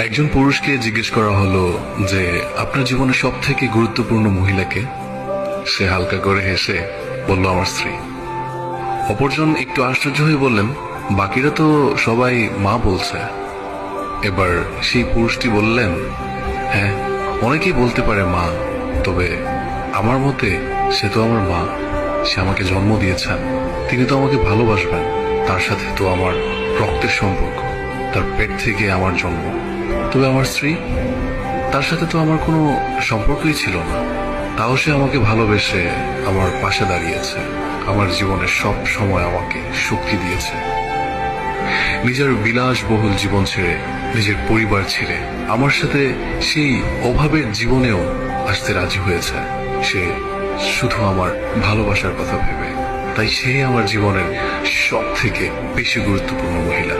একজন পুরুষকে জিজ্ঞেস করা হলো যে আপনার জীবনে সব থেকে গুরুত্বপূর্ণ মহিলাকে। সে হালকা করে হেসে বলল আমার স্ত্রী। অপরজন একটু আশ্চর্য হয়ে বললেন, বাকিরা তো সবাই মা বলছে। এবার সেই পুরুষটি বললেন, হ্যাঁ, অনেকেই বলতে পারে মা, তবে আমার মতে সে তো আমার মা। সে আমাকে জন্ম দিয়েছেন, তিনি তো আমাকে ভালোবাসবেন। তার সাথে তো আমার রক্তের সম্পর্ক, তার পেট থেকে আমার জন্ম। তবে আমার স্ত্রী, তার সাথে তো আমার কোনো সম্পর্কই ছিল না, তাও সে আমাকে ভালোবেসে আমার পাশে দাঁড়িয়েছে, আমার জীবনের সব সময় আমাকে শক্তি দিয়েছে। নিজের বিলাসবহুল জীবন ছেড়ে, নিজের পরিবার ছেড়ে আমার সাথে সেই অভাবের জীবনেও আসতে রাজি হয়েছে। সে শুধু আমার ভালোবাসার কথা ভেবে। তাই সে আমার জীবনের সব থেকে বেশি গুরুত্বপূর্ণ মহিলা।